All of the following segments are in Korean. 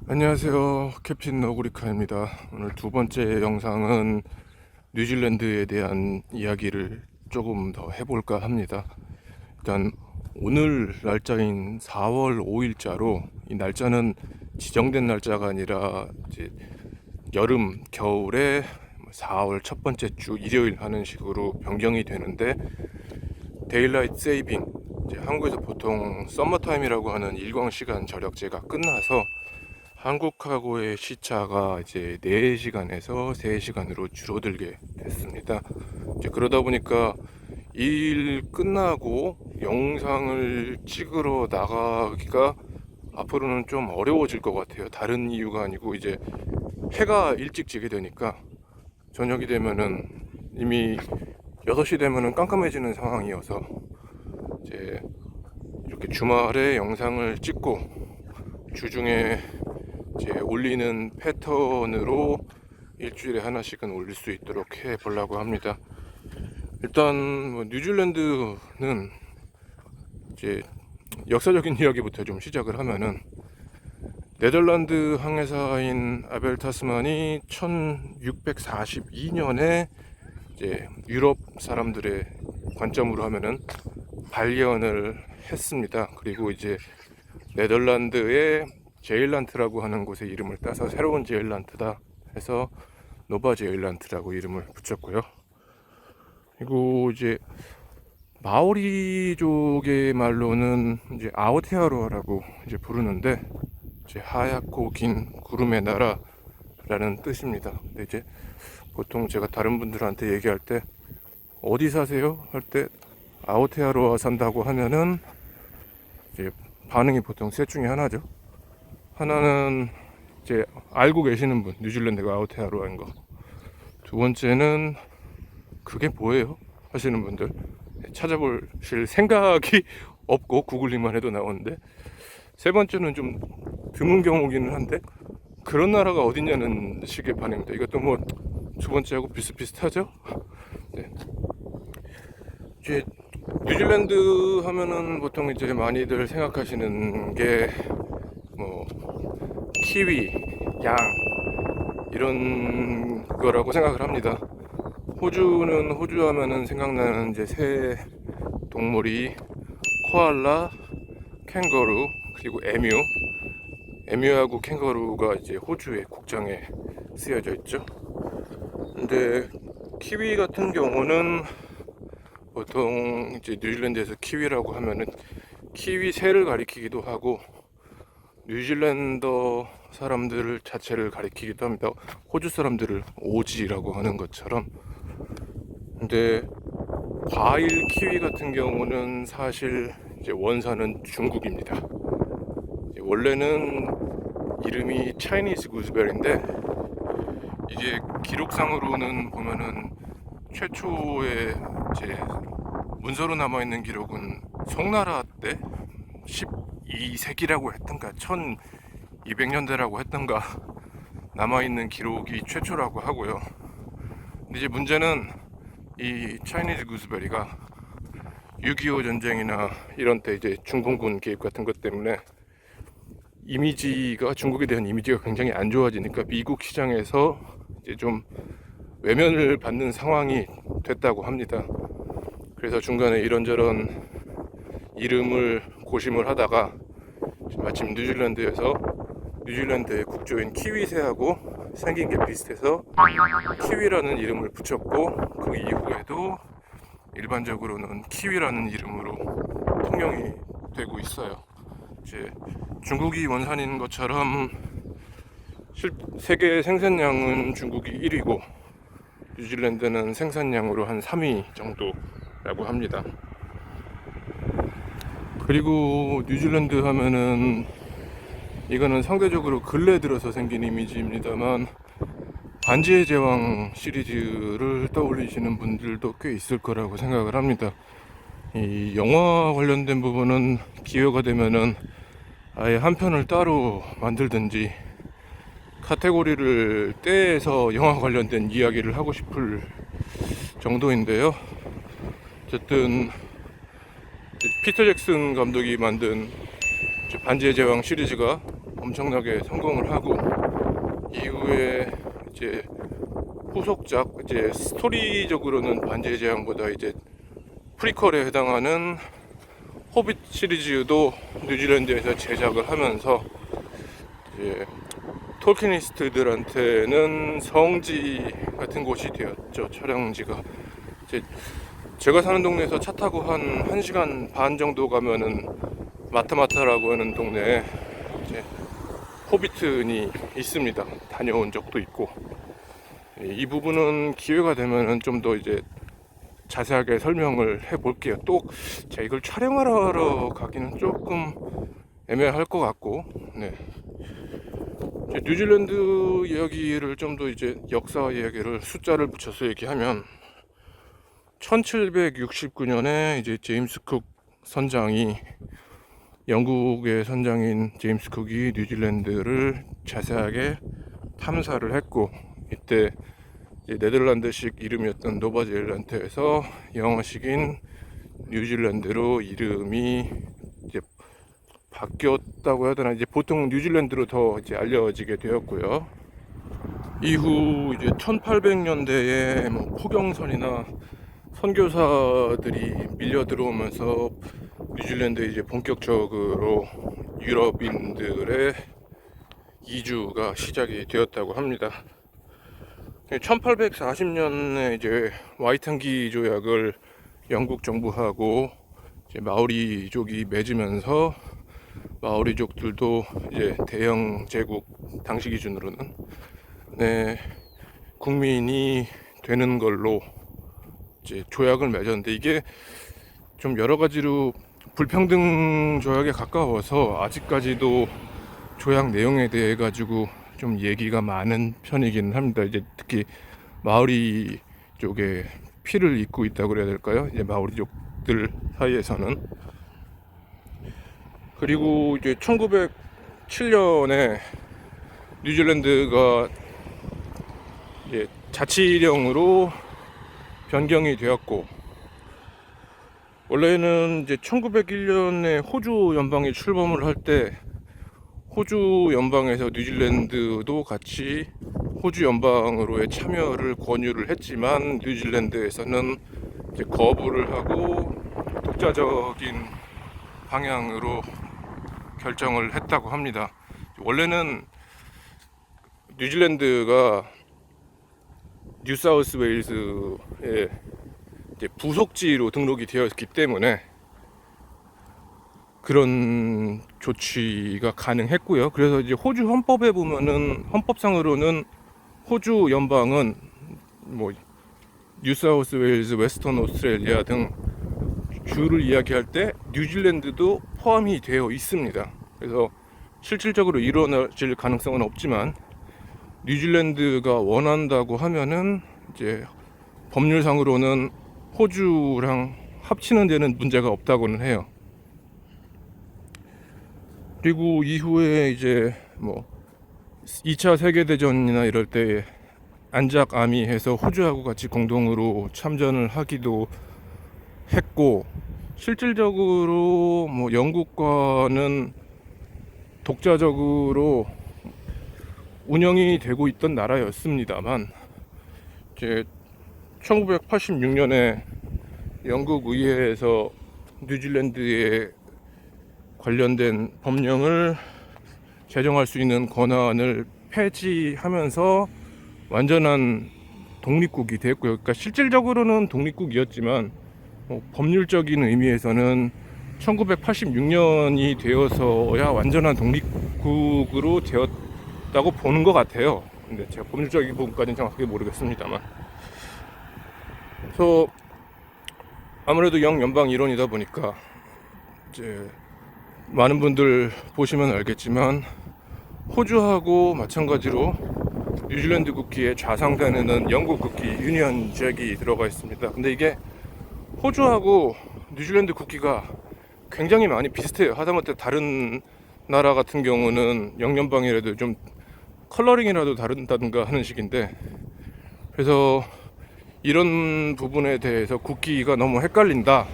안녕하세요. 캡틴 너구리카입니다. 오늘 두 번째 영상은 뉴질랜드에 대한 이야기를 조금 더 해볼까 합니다. 일단 오늘 날짜인 4월 5일자로, 이 날짜는 지정된 날짜가 아니라 이제 여름 겨울에 4월 첫 번째 주 일요일 하는 식으로 변경이 되는데, 데일라이트 세이빙, 이제 한국에서 보통 서머타임이라고 하는 일광시간 저력제가 끝나서 한국하고의 시차가 이제 4시간에서 3시간으로 줄어들게 됐습니다. 이제 그러다 보니까 일 끝나고 영상을 찍으러 나가기가 앞으로는 좀 어려워질 것 같아요. 다른 이유가 아니고, 이제 해가 일찍 지게 되니까 저녁이 되면은 이미 6시 되면은 깜깜해지는 상황이어서, 이제 이렇게 주말에 영상을 찍고 주중에 이제 올리는 패턴으로 일주일에 하나씩은 올릴 수 있도록 해 보려고 합니다. 일단 뉴질랜드는 이제 역사적인 이야기부터 좀 시작을 하면은, 네덜란드 항해사인 아벨 타스만이 1642년에 이제 유럽 사람들의 관점으로 하면은 발견을 했습니다. 그리고 이제 네덜란드의 제일란트라고 하는 곳의 이름을 따서 새로운 제일란트다 해서 노바 제일란트라고 이름을 붙였고요. 그리고 이제 마오리족의 말로는 이제 아오테아로아라고 이제 부르는데, 이제 하얗고 긴 구름의 나라라는 뜻입니다. 근데 이제 보통 제가 다른 분들한테 얘기할 때 어디 사세요? 할 때 아오테아로아 산다고 하면은 이제 반응이 보통 셋 중에 하나죠. 하나는 이제 알고 계시는 분, 뉴질랜드가 아오테아로아인 거. 두 번째는 그게 뭐예요? 하시는 분들, 찾아보실 생각이 없고 구글링만 해도 나오는데, 세 번째는 좀 드문 경우기는 한데 그런 나라가 어딨냐는 식의 반응입니다. 이것도 뭐 두 번째하고 비슷비슷하죠? 네. 이제 뉴질랜드 하면은 보통 이제 많이들 생각하시는 게 뭐 키위, 양 이런 거라고 생각을 합니다. 호주는 호주 하면은 생각나는 이제 새 동물이 코알라, 캥거루, 그리고 에뮤. 에뮤하고 캥거루가 이제 호주의 국장에 쓰여져 있죠. 근데 키위 같은 경우는 보통 이제 뉴질랜드에서 키위라고 하면은 키위 새를 가리키기도 하고 뉴질랜더 사람들 자체를 가리키기도 합니다. 호주 사람들을 오지라고 하는 것처럼. 근데 과일 키위 같은 경우는 사실 이제 원산은 중국입니다. 원래는 이름이 차이니즈 구스베리인데, 이게 기록상으로는 보면은 최초의 이제 문서로 남아있는 기록은 송나라 때 12세기라고 했던가 1200년대라고 했던가 남아있는 기록이 최초라고 하고요. 근데 이제 문제는 이 차이니즈 구스베리가 6.25 전쟁이나 이런 때 이제 중공군 개입 같은 것 때문에 이미지가, 중국에 대한 이미지가 굉장히 안 좋아지니까 미국 시장에서 이제 좀 외면을 받는 상황이 됐다고 합니다. 그래서 중간에 이런저런 이름을 고심을 하다가 마침 뉴질랜드에서 뉴질랜드의 국조인 키위새하고 생긴 게 비슷해서 키위라는 이름을 붙였고, 그 이후에도 일반적으로는 키위라는 이름으로 통용이 되고 있어요. 이제 중국이 원산인 것처럼 세계 생산량은 중국이 1위고 뉴질랜드는 생산량으로 한 3위 정도라고 합니다. 그리고 뉴질랜드 하면은, 이거는 상대적으로 근래 들어서 생긴 이미지입니다만, 반지의 제왕 시리즈를 떠올리시는 분들도 꽤 있을 거라고 생각을 합니다. 이 영화 관련된 부분은 기회가 되면은 아예 한 편을 따로 만들든지 카테고리를 떼서 영화 관련된 이야기를 하고 싶을 정도인데요. 어쨌든 피터 잭슨 감독이 만든 반지의 제왕 시리즈가 엄청나게 성공을 하고, 이후에 이제 후속작, 이제 스토리적으로는 반지의 제왕보다 이제 프리퀄에 해당하는 호빗 시리즈도 뉴질랜드에서 제작을 하면서 이제 톨키니스트들한테는 성지 같은 곳이 되었죠. 촬영지가. 이제 제가 사는 동네에서 차 타고 한 1시간 반 정도 가면은 마타마타라고 하는 동네에 이제 호비튼이 있습니다. 다녀온 적도 있고, 이 부분은 기회가 되면은 좀 더 이제 자세하게 설명을 해 볼게요. 또 제가 이걸 촬영하러 가기는 조금 애매할 것 같고, 네. 뉴질랜드 이야기를 좀 더 이제 역사 이야기를 숫자를 붙여서 얘기하면 1769년에 이제 제임스 쿡 선장이, 영국의 선장인 제임스 쿡이 뉴질랜드를 자세하게 탐사를 했고, 이때 네덜란드식 이름이었던 노바젤란트에서 영어식인 뉴질랜드로 이름이 이제 바뀌었다고 해야 되나, 이제 보통 뉴질랜드로 더 이제 알려지게 되었고요. 이후 이제 1800년대에 뭐 포경선이나 선교사들이 밀려 들어오면서 뉴질랜드에 이제 본격적으로 유럽인들의 이주가 시작이 되었다고 합니다. 1840년에 이제 와이탄기 조약을 영국 정부하고 이제 마오리족이 맺으면서 마오리족들도 이제 대영 제국, 당시 기준으로는 네, 국민이 되는 걸로 이제 조약을 맺었는데, 이게 좀 여러 가지로 불평등 조약에 가까워서 아직까지도 조약 내용에 대해 가지고 좀 얘기가 많은 편이긴 합니다. 이제 특히 마오리 쪽에 피를 잇고 있다고 그래야 될까요? 이제 마오리족들 사이에서는. 그리고 이제 1907년에 뉴질랜드가 이제 자치령으로 변경이 되었고, 원래는 이제 1901년에 호주 연방이 출범을 할 때 호주 연방에서 뉴질랜드도 같이 호주 연방으로의 참여를 권유를 했지만, 뉴질랜드에서는 이제 거부를 하고 독자적인 방향으로 결정을 했다고 합니다. 원래는 뉴질랜드가 뉴사우스 웨일즈의 이제 부속지로 등록이 되었기 때문에 그런 조치가 가능했고요. 그래서 이제 호주 헌법에 보면은, 헌법상으로는 호주 연방은 뭐 뉴사우스 웨일즈, 웨스턴 오스트레일리아 등 주를 이야기할 때 뉴질랜드도 포함이 되어 있습니다. 그래서 실질적으로 이루어질 가능성은 없지만, 뉴질랜드가 원한다고 하면은 이제 법률상으로는 호주랑 합치는 데는 문제가 없다고는 해요. 그리고 이후에 이제 뭐 2차 세계대전이나 이럴 때 안작아미해서 호주하고 같이 공동으로 참전을 하기도 했고, 실질적으로 뭐 영국과는 독자적으로 운영이 되고 있던 나라였습니다만, 이제 1986년에 영국 의회에서 뉴질랜드에 관련된 법령을 제정할 수 있는 권한을 폐지하면서 완전한 독립국이 됐고요. 그러니까 실질적으로는 독립국이었지만 법률적인 의미에서는 1986년이 되어서야 완전한 독립국으로 되었다고 보는 것 같아요. 근데 제가 법률적인 부분까지는 정확하게 모르겠습니다만, 그래서 아무래도 영연방 이론이다 보니까 이제 많은 분들 보시면 알겠지만, 호주하고 마찬가지로 뉴질랜드 국기에 좌상단에는 영국 국기 유니언 잭이 들어가 있습니다. 근데 이게 호주하고 뉴질랜드 국기가 굉장히 많이 비슷해요. 하다못해 다른 나라 같은 경우는 영연방이라도 좀 컬러링이라도 다른다든가 하는 식인데, 그래서 이런 부분에 대해서 국기가 너무 헷갈린다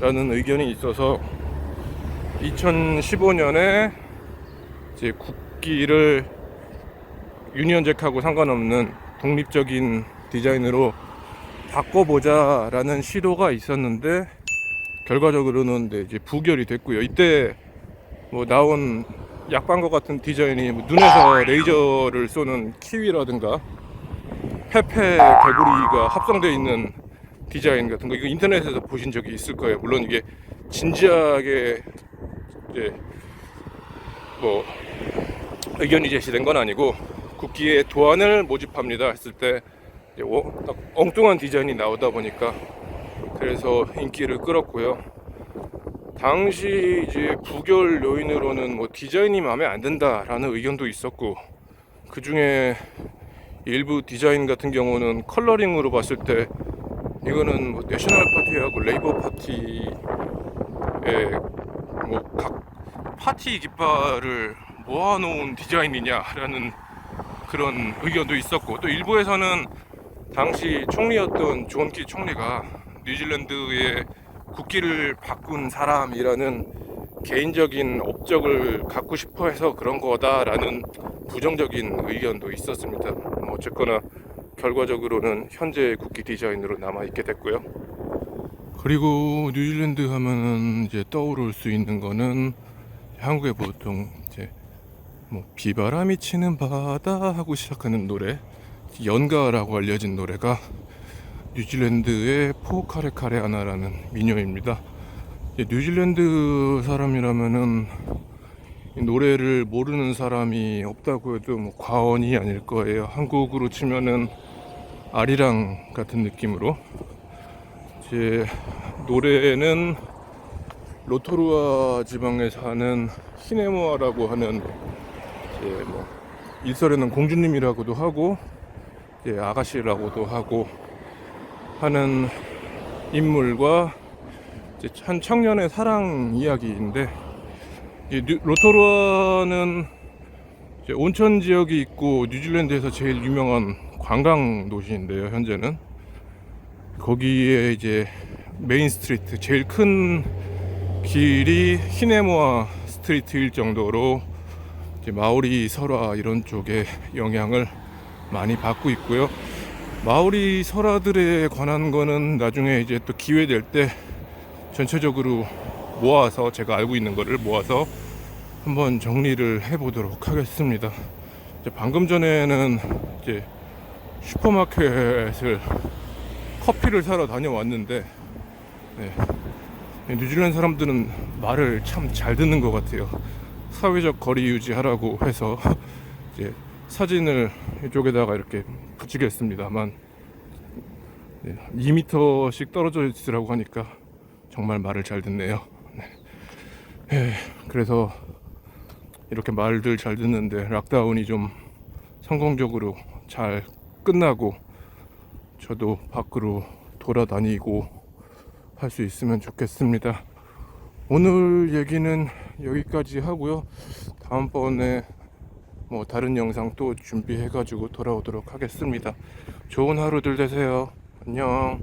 라는 의견이 있어서 2015년에 이제 국기를 유니언잭하고 상관없는 독립적인 디자인으로 바꿔보자라는 시도가 있었는데 결과적으로는 이제 부결이 됐고요. 이때 뭐 나온 약방과 같은 디자인이 뭐 눈에서 레이저를 쏘는 키위라든가 페페 개구리가 합성되어 있는 디자인 같은 거, 이거 인터넷에서 보신 적이 있을 거예요. 물론 이게 진지하게 이제 뭐 의견이 제시된 건 아니고 국기에 도안을 모집합니다 했을 때 딱 엉뚱한 디자인이 나오다 보니까 그래서 인기를 끌었고요. 당시 이제 부결 요인으로는 뭐 디자인이 마음에 안 든다라는 의견도 있었고, 그 중에 일부 디자인 같은 경우는 컬러링으로 봤을 때 이거는 뭐 내셔널 파티하고 레이버 파티의 뭐 각 파티 깃발을 모아놓은 디자인이냐라는 그런 의견도 있었고, 또 일부에서는 당시 총리였던 존 키 총리가 뉴질랜드의 국기를 바꾼 사람이라는 개인적인 업적을 갖고 싶어 해서 그런 거다라는 부정적인 의견도 있었습니다. 뭐 어쨌거나 결과적으로는 현재의 국기 디자인으로 남아있게 됐고요. 그리고 뉴질랜드 하면은 이제 떠오를 수 있는 거는 한국에 보통 이제 뭐 비바람이 치는 바다 하고 시작하는 노래, 연가라고 알려진 노래가 뉴질랜드의 포카레카레아나라는 민요입니다. 뉴질랜드 사람이라면은 이 노래를 모르는 사람이 없다고 해도 뭐 과언이 아닐 거예요. 한국으로 치면은 아리랑 같은 느낌으로. 이제 노래는 로토루아 지방에 사는 히네모아라고 하는 이제 뭐 일설에는 공주님이라고도 하고 이제 아가씨라고도 하고 하는 인물과 이제 한 청년의 사랑 이야기인데, 로토루아는 이제 온천 지역이 있고 뉴질랜드에서 제일 유명한 관광 도시인데요. 현재는 거기에 이제 메인 스트리트, 제일 큰 길이 히네모아 스트리트일 정도로 이제 마오리 설화 이런 쪽에 영향을 많이 받고 있고요. 마오리 설화들에 관한 거는 나중에 이제 또 기회 될 때 전체적으로 모아서, 제가 알고 있는 거를 모아서 한번 정리를 해보도록 하겠습니다. 이제 방금 전에는 이제 슈퍼마켓을 커피를 사러 다녀왔는데, 뉴질랜드 사람들은 말을 참 잘 듣는 것 같아요. 사회적 거리 유지하라고 해서 이제 사진을 이쪽에다가 이렇게 붙이겠습니다만 2m씩 떨어져 있으라고 하니까 정말 말을 잘 듣네요. 그래서 이렇게 말들 잘 듣는데 락다운이 좀 성공적으로 잘 끝나고 저도 밖으로 돌아다니고 할 수 있으면 좋겠습니다. 오늘 얘기는 여기까지 하고요. 다음번에 뭐 다른 영상 또 준비해 가지고 돌아오도록 하겠습니다. 좋은 하루들 되세요. 안녕.